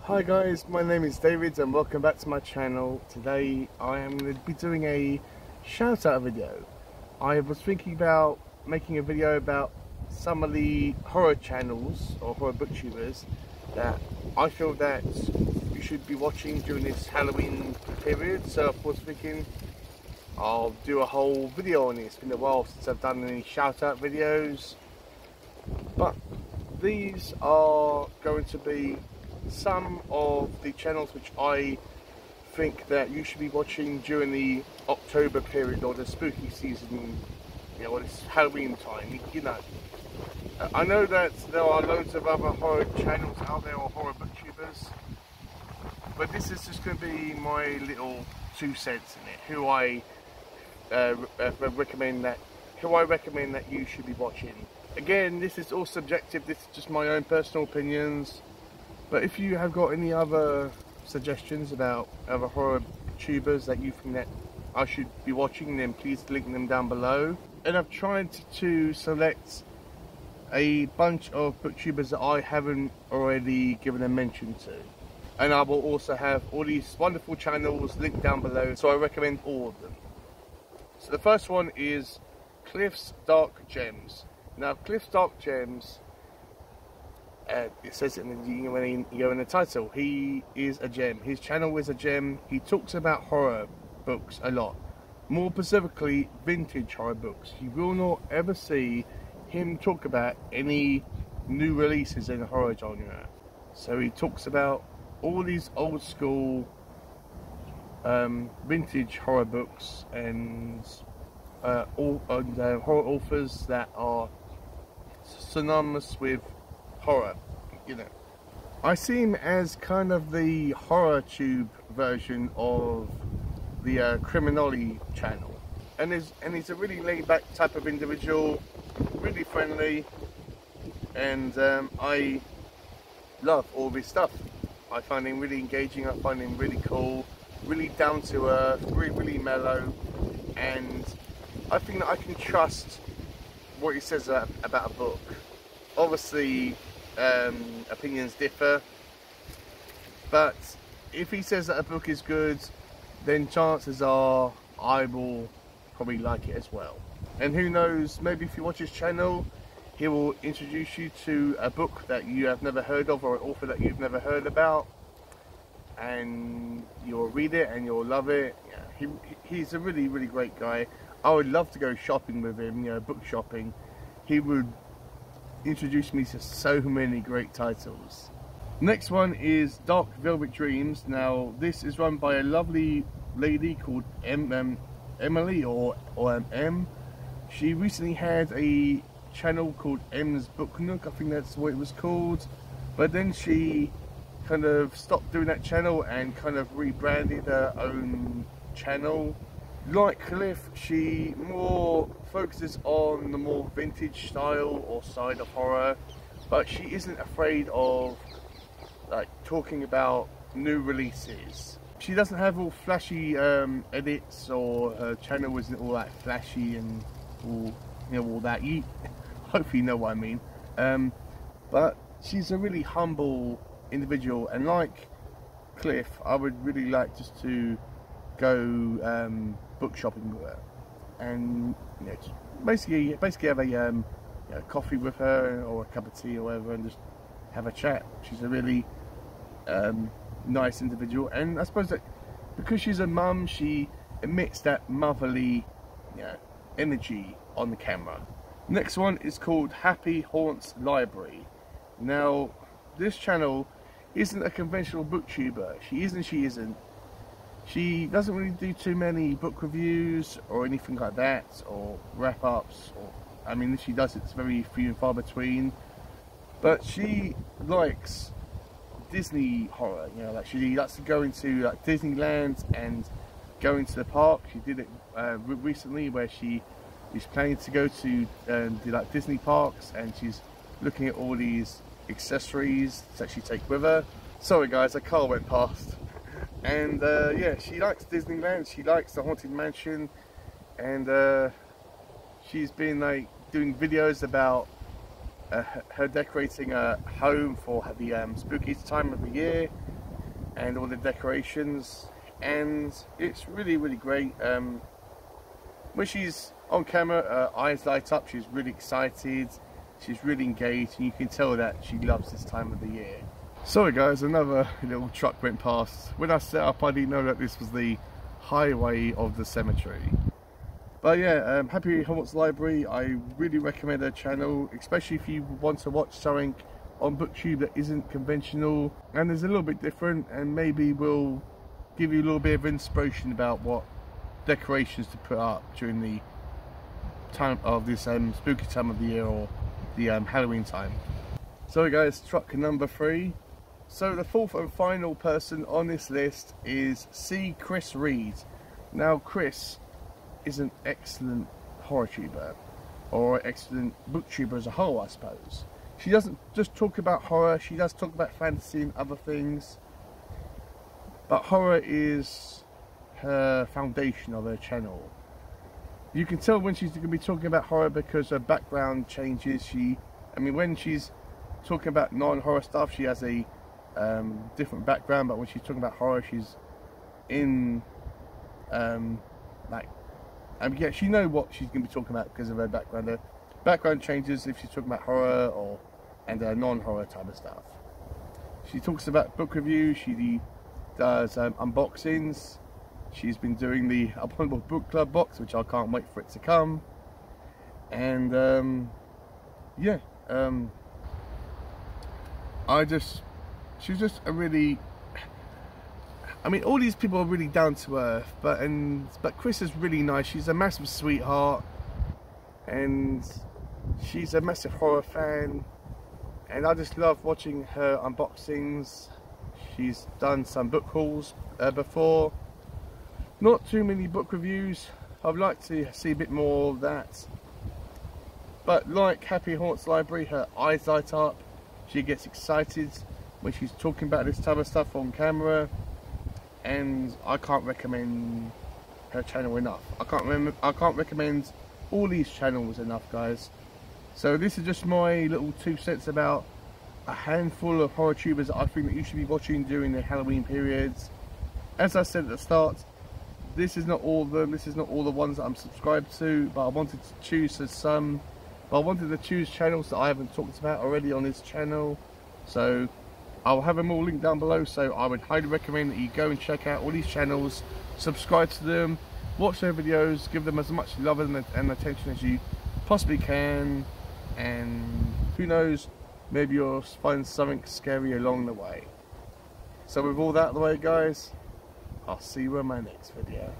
Hi guys, my name is David and welcome back to my channel. Today I am going to be doing a shout out video. I was thinking about making a video about some of the horror channels or horror booktubers that I feel that you should be watching during this Halloween period. So I was thinking I'll do a whole video on it. It's been a while since I've done any shout out videos, but these are going to be some of the channels which I think that you should be watching during the October period or the spooky season, you know, or this Halloween time, you know. I know that there are loads of other horror channels out there or horror booktubers, but this is just going to be my little 2 cents in it, who I recommend that you should be watching. Again, this is all subjective, this is just my own personal opinions. But if you have got any other suggestions about other horror tubers that you think that I should be watching, then please link them down below. And I've tried to select a bunch of booktubers that I haven't already given a mention to. And I will also have all these wonderful channels linked down below, so I recommend all of them. So the first one is Cliff's Dark Gems. Now Cliff's Dark Gems, it says it in the title, he is a gem. His channel is a gem. He talks about horror books a lot, more specifically vintage horror books. You will not ever see him talk about any new releases in the horror genre. So he talks about all these old school vintage horror books and horror authors that are synonymous with horror, you know. I see him as kind of the Horrortube version of the Criminology channel, and he's a really laid-back type of individual, really friendly, and I love all this stuff. I find him really engaging. I find him really cool, really down to earth, really mellow, and I think that I can trust what he says about a book. Obviously, opinions differ, but if he says that a book is good, then chances are I will probably like it as well. And who knows, maybe if you watch his channel, he will introduce you to a book that you have never heard of or an author that you've never heard about, and you'll read it and you'll love it. Yeah, he's a really great guy. I would love to go shopping with him, you know, book shopping. He would introduced me to so many great titles. Next one is Dark Velvet Dreams. Now this is run by a lovely lady called Emily or M. She recently had a channel called M's Book Nook, I think that's what it was called, but then she kind of stopped doing that channel and kind of rebranded her own channel. Like Cliff, she more focuses on the more vintage style or side of horror, but she isn't afraid of like talking about new releases. She doesn't have all flashy edits, or her channel isn't all that flashy and all, you know, all that. You hopefully know what I mean. But she's a really humble individual, and like Cliff, I would really like just to go book shopping with her, and you know, just basically have a you know, coffee with her or a cup of tea or whatever, and just have a chat. She's a really nice individual, and I suppose that because she's a mum, she emits that motherly, you know, energy on the camera. Next one is called Happy Haunts Library. Now this channel isn't a conventional booktuber. She isn't. She doesn't really do too many book reviews or anything like that, or wrap-ups, or I mean, if she does, it's very few and far between. But she likes Disney horror, you know, like she likes to go into like Disneyland and go into the park. She did it recently, where she is planning to go to the like Disney parks, and she's looking at all these accessories that she take with her. Sorry guys, a car went past. And yeah, she likes Disneyland, she likes the Haunted Mansion, and she's been like doing videos about her decorating a home for the spookiest time of the year, and all the decorations, and it's really great. When she's on camera, her eyes light up, she's really excited, she's really engaged, and you can tell that she loves this time of the year. Sorry guys, another little truck went past. When I set up, I didn't know that this was the highway of the cemetery. But yeah, Happy Homeworks Library, I really recommend her channel, especially if you want to watch something on BookTube that isn't conventional and is a little bit different, and maybe will give you a little bit of inspiration about what decorations to put up during the time of this spooky time of the year, or the Halloween time. So guys, truck number 3. So the fourth and final person on this list is C. Chris Reed. Now Chris is an excellent horror-tuber, or excellent booktuber as a whole, I suppose. She doesn't just talk about horror, she does talk about fantasy and other things, but horror is her foundation of her channel. You can tell when she's going to be talking about horror because her background changes. I mean, when she's talking about non-horror stuff, she has a different background, but when she's talking about horror, she's in yeah, she knows what she's going to be talking about because of her background. Her background changes if she's talking about horror and non-horror type of stuff. She talks about book reviews, she does unboxings. She's been doing the Abominable Book Club box, which I can't wait for it to come. And yeah, she's just a really, I mean, all these people are really down to earth, but Chris is really nice. She's a massive sweetheart, and she's a massive horror fan, and I just love watching her unboxings. She's done some book hauls before. Not too many book reviews. I'd like to see a bit more of that. But like Happy Haunts Library, her eyes light up. She gets excited when she's talking about this type of stuff on camera. And I can't recommend her channel enough. I can't recommend all these channels enough, guys. So this is just my little 2 cents about a handful of horror tubers that I think that you should be watching during the Halloween periods. As I said at the start, this is not all of them, this is not all the ones that I'm subscribed to, but I wanted to choose some. But I wanted to choose channels that I haven't talked about already on this channel. So I'll have them all linked down below, so I would highly recommend that you go and check out all these channels, subscribe to them, watch their videos, give them as much love and attention as you possibly can, and who knows, maybe you'll find something scary along the way. So with all that out of the way, guys, I'll see you in my next video.